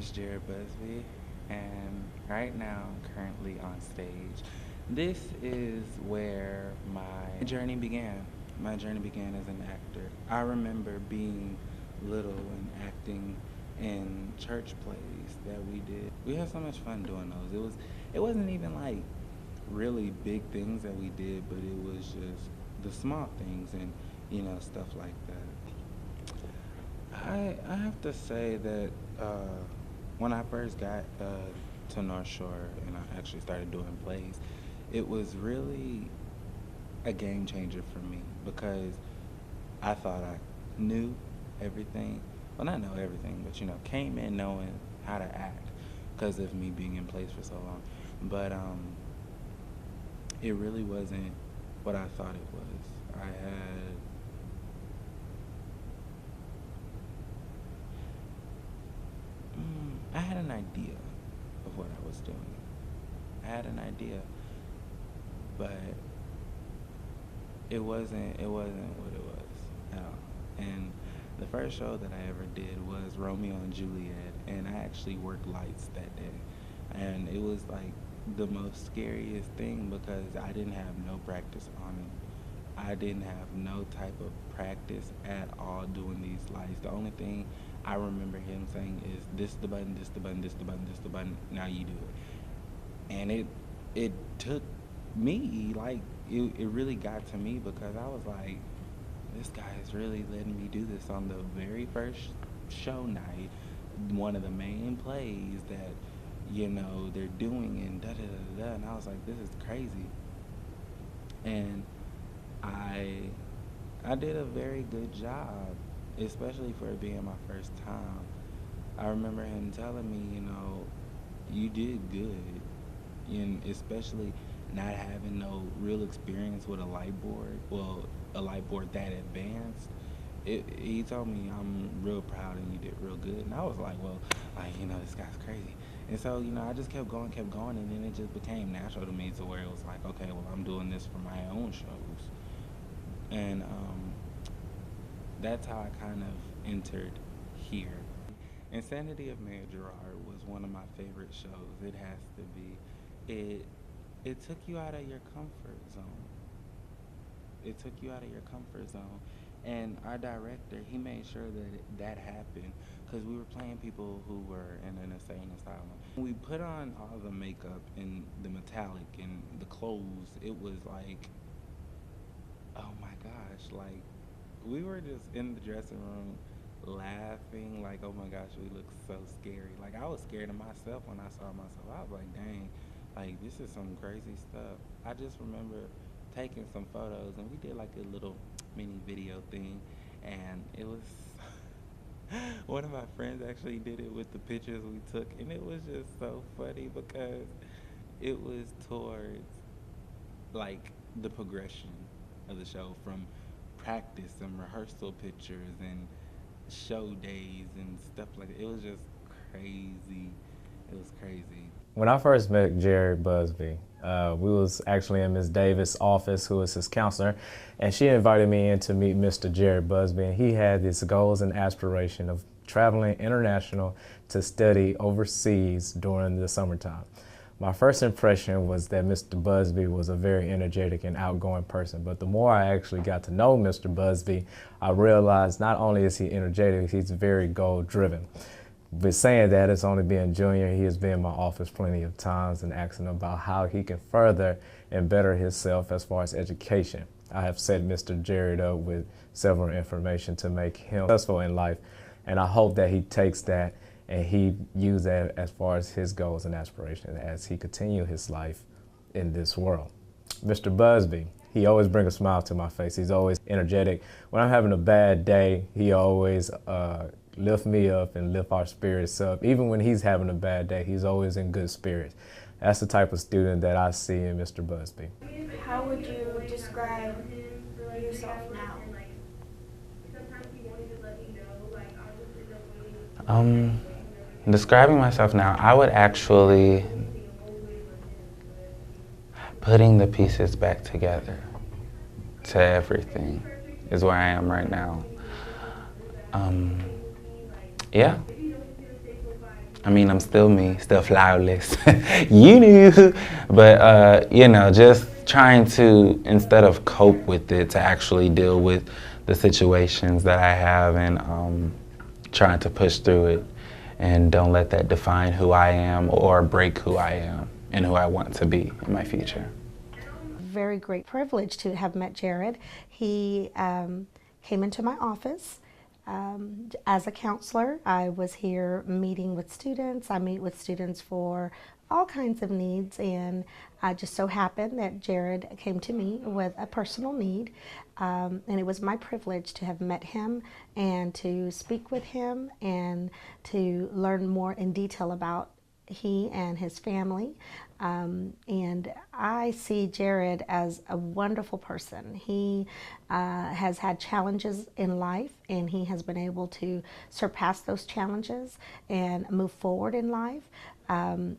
is Jared Busby, and right now I'm currently on stage. This is where my journey began. My journey began as an actor. I remember being little and acting in church plays that we did. We had so much fun doing those. It wasn't even like really big things that we did, but it was just the small things and stuff like that. I have to say that when I first got to North Shore and I actually started doing plays, it was really a game changer for me because I thought I knew everything. Well, not know everything, but came in knowing how to act because of me being in plays for so long. But it really wasn't what I thought it was. I had an idea of what I was doing. I had an idea, but it wasn't what it was at all. And the first show that I ever did was Romeo and Juliet, and I actually worked lights that day. And it was like the most scariest thing because I didn't have no practice on it. I didn't have no type of practice at all doing these lights. The only thing I remember him saying is this the button, this the button, this the button, this the button, now you do it. And it took me, like, it really got to me because I was like, this guy is really letting me do this on the very first show night, one of the main plays that, they're doing and da-da-da-da, and I was like, this is crazy. And I did a very good job, especially for it being my first time. I remember him telling me, you did good, and especially not having no real experience with a light board, well, a light board that advanced. He told me, I'm real proud and you did real good. And I was like, well, this guy's crazy. And so, I just kept going, and then it just became natural to me to where it was like, okay, well, I'm doing this for my own shows. And that's how I kind of entered here. Insanity of Mayor Gerard was one of my favorite shows. It has to be. It took you out of your comfort zone. It took you out of your comfort zone. And our director, he made sure that happened because we were playing people who were in an insane asylum. We put on all the makeup and the metallic and the clothes. It was like, oh my gosh, like we were just in the dressing room laughing like, oh my gosh, we look so scary. Like I was scared of myself when I saw myself. I was like, dang, like this is some crazy stuff. I just remember taking some photos and we did like a little mini video thing, and it was one of my friends actually did it with the pictures we took, and it was just so funny because it was towards like the progression of the show from practice and rehearsal pictures and show days and stuff like that. It was just crazy. It was crazy. When I first met Jared Busby, we was actually in Ms. Davis' office, who was his counselor, and she invited me in to meet Mr. Jared Busby, and he had these goals and aspiration of traveling international to study overseas during the summertime. My first impression was that Mr. Busby was a very energetic and outgoing person, but the more I actually got to know Mr. Busby, I realized not only is he energetic, he's very goal-driven. But saying that, it's only being junior, he has been in my office plenty of times and asking about how he can further and better himself as far as education. I have set Mr. Jared up with several information to make him successful in life, and I hope that he takes that and he use that as far as his goals and aspirations as he continue his life in this world. Mr. Busby, he always brings a smile to my face. He's always energetic. When I'm having a bad day, he always lift me up and lift our spirits up. Even when he's having a bad day, he's always in good spirits. That's the type of student that I see in Mr. Busby. How would you describe yourself now? Describing myself now, I would actually putting the pieces back together to everything is where I am right now. Yeah, I mean, I'm still me, still flawless. You knew. But, you know, just trying to, instead of cope with it, to actually deal with the situations that I have and trying to push through it and don't let that define who I am or break who I am and who I want to be in my future. Very great privilege to have met Jared. He came into my office as a counselor. I was here meeting with students. I meet with students for all kinds of needs, and I just so happened that Jared came to me with a personal need, and it was my privilege to have met him and to speak with him and to learn more in detail about he and his family. And I see Jared as a wonderful person. He has had challenges in life, and he has been able to surpass those challenges and move forward in life.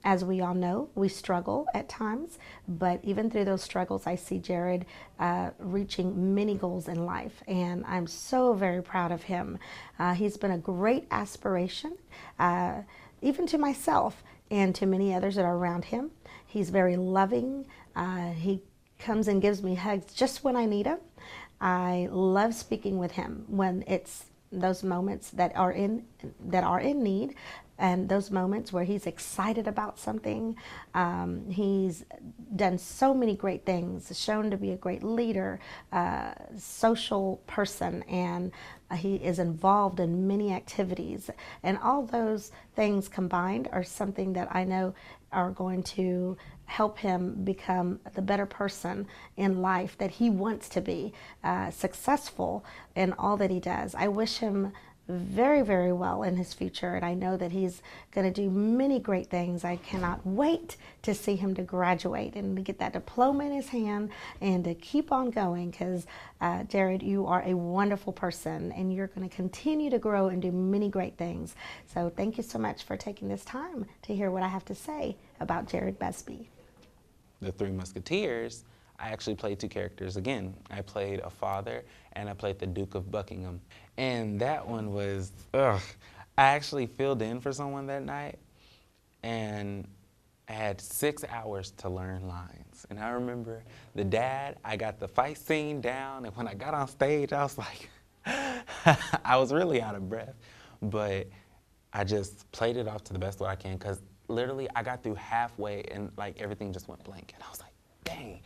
As we all know, we struggle at times, but even through those struggles, I see Jared reaching many goals in life, and I'm so very proud of him. He's been a great aspiration, even to myself and to many others that are around him. He's very loving. He comes and gives me hugs just when I need them. I love speaking with him when it's those moments that are in need, and those moments where he's excited about something. He's done so many great things, shown to be a great leader, social person, and he is involved in many activities. And all those things combined are something that I know are going to help him become the better person in life that he wants to be, successful in all that he does. I wish him very, very well in his future, and I know that he's going to do many great things. I cannot wait to see him to graduate and to get that diploma in his hand and to keep on going, because Jared, you are a wonderful person and you're going to continue to grow and do many great things. So thank you so much for taking this time to hear what I have to say about Jared Busby. The Three Musketeers, I actually played two characters again. I played a father and I played the Duke of Buckingham. And that one was, ugh. I actually filled in for someone that night, and I had 6 hours to learn lines. And I remember the dad, I got the fight scene down, and when I got on stage, I was like, I was really out of breath. But I just played it off to the best way I can, because literally I got through halfway and like everything just went blank. And I was like, dang.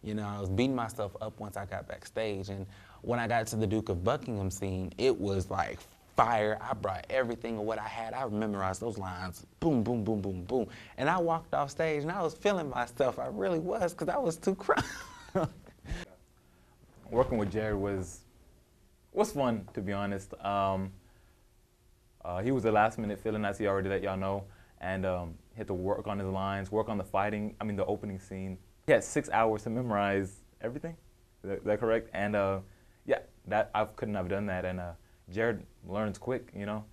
You know, I was beating myself up once I got backstage. And when I got to the Duke of Buckingham scene, it was like fire. I brought everything of what I had. I memorized those lines, boom, boom, boom, boom, boom. And I walked off stage and I was feeling myself. I really was, because I was too crunk. Working with Jared was fun, to be honest. He was a last-minute fill-in, as he already let y'all know, and had to work on his lines, work on the fighting, the opening scene. He had 6 hours to memorize everything. Is that correct? And yeah, that I couldn't have done that. And Jared learns quick, you know.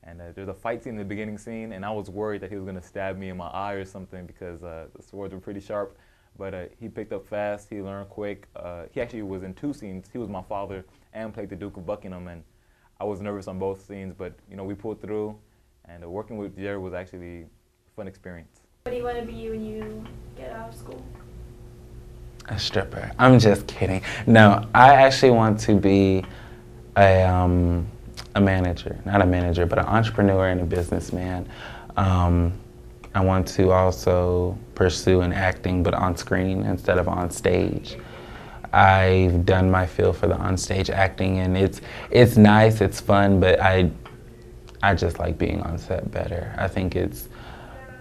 And there's a fight scene in the beginning scene, and I was worried that he was going to stab me in my eye or something, because the swords were pretty sharp. But he picked up fast. He learned quick. He actually was in 2 scenes. He was my father and played the Duke of Buckingham, and I was nervous on both scenes, but you know, we pulled through. And working with Jared was actually a fun experience. What do you want to be when you get out of school? A stripper. I'm just kidding. No, I actually want to be a manager. Not a manager, but an entrepreneur and a businessman. I want to also pursue an acting, but on screen instead of on stage. I've done my feel for the on-stage acting, and it's nice, it's fun, but I just like being on set better. I think it's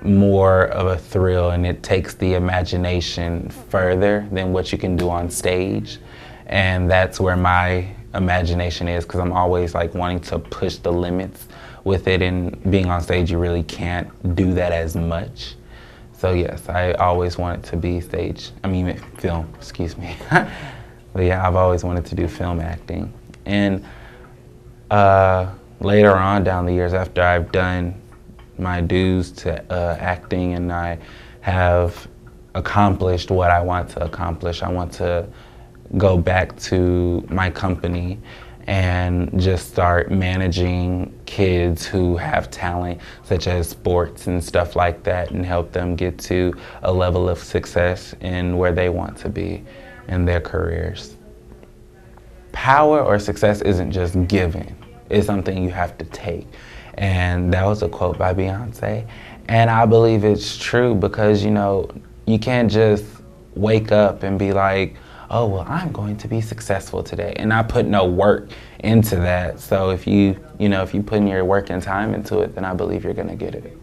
more of a thrill, and it takes the imagination further than what you can do on stage. And that's where my imagination is, because I'm always like wanting to push the limits with it, and being on stage, you really can't do that as much. So yes, I always wanted to be film, excuse me. But yeah, I've always wanted to do film acting. And later on down the years, after I've done my dues to acting and I have accomplished what I want to accomplish, I want to go back to my company and just start managing kids who have talent, such as sports and stuff like that, and help them get to a level of success in where they want to be in their careers. Power or success isn't just given, it's something you have to take. And that was a quote by Beyonce. And I believe it's true because, you know, you can't just wake up and be like, oh, well, I'm going to be successful today, and I put no work into that. So if you put in your work and time into it, then I believe you're gonna get it.